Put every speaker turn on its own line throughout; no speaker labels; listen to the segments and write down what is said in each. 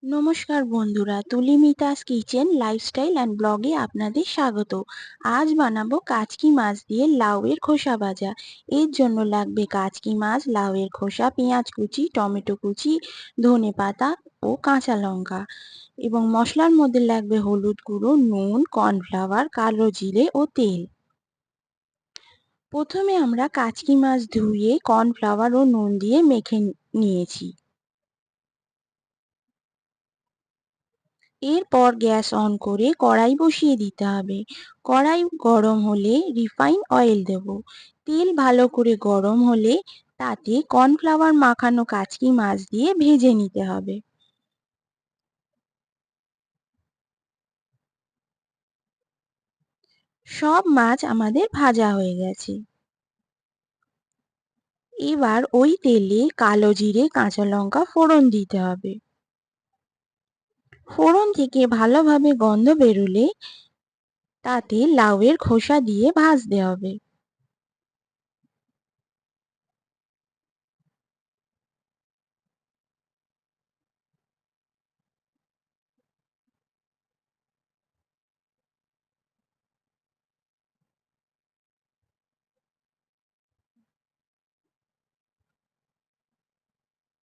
নমস্কার বন্ধুরা, তুলি মিতাস কিচেন লাইফস্টাইল অ্যান্ড ব্লগে আপনাদের স্বাগত। আজ বানাবো কাচকি মাছ দিয়ে লাউয়ের খোসা ভাজা। এর জন্য লাগবে কাচকি মাছ, লাউয়ের খোসা, পেঁয়াজ কুচি, টমেটো কুচি, ধনেপাতা ও কাঁচা লঙ্কা। এবং মশলার মধ্যে লাগবে হলুদ গুঁড়ো, নুন, কর্নফ্লাওয়ার, কালো জিরে ও তেল। প্রথমে আমরা কাচকি মাছ ধুয়ে কর্নফ্লাওয়ার ও নুন দিয়ে মেখে নিয়েছি। এরপর গ্যাস অন করে কড়াই বসিয়ে দিতে হবে। কড়াই গরম হলে রিফাইন অয়েল দেব। তেল ভালো করে গরম হলে তাতে কর্নফ্লাওয়ার মাখানো কাচকি মাছ দিয়ে ভেজে নিতে হবে। সব মাছ আমাদের ভাজা হয়ে গেছে। এবার ওই তেলে কালো জিরে, কাঁচা লঙ্কা ফোড়ন দিতে হবে। ফোড়ন থেকে ভালোভাবে গন্ধ বেরোলে তাতে লাউয়ের খোসা দিয়ে ভাজতে হবে।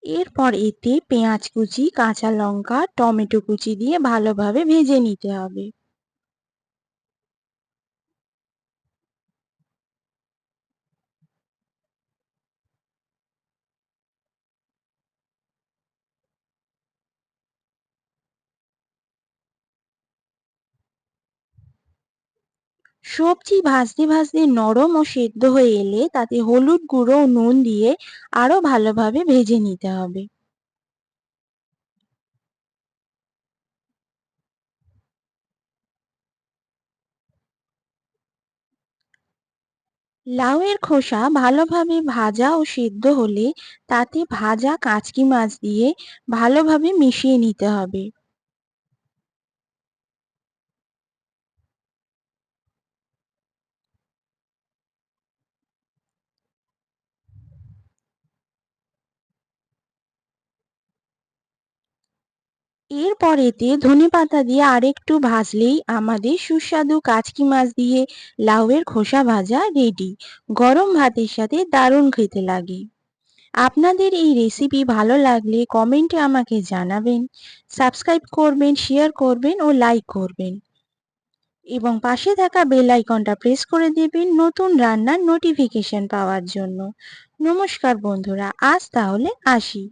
এরপর এতে পেঁয়াজ কুচি, কাঁচা লঙ্কা, টমেটো কুচি দিয়ে ভালোভাবে ভেজে নিতে হবে। সবজি ভাজতে ভাজতে নরম ও সেদ্ধ হয়ে এলে তাতে হলুদ গুঁড়ো ও নুন দিয়ে আরো ভালোভাবে ভেজে নিতে হবে। লাউয়ের খোসা ভালোভাবে ভাজা ও সেদ্ধ হলে তাতে ভাজা কাঁচকি মাছ দিয়ে ভালোভাবে মিশিয়ে নিতে হবে। এরপর এতে ধনেপাতা দিয়ে আরেকটু ভাজলেই আমাদের সুস্বাদু কাচকি মাছ দিয়ে লাউয়ের খোসা ভাজা রেডি। গরম ভাতের সাথে দারুণ খেতে লাগে। আপনাদের এই রেসিপি ভালো লাগলে কমেন্টে আমাকে জানাবেন, সাবস্ক্রাইব করবেন, শেয়ার করবেন ও লাইক করবেন এবং পাশে থাকা বেল আইকনটা প্রেস করে দেবেন নতুন রান্নার নোটিফিকেশন পাওয়ার জন্য। নমস্কার বন্ধুরা, আজ তাহলে আসি।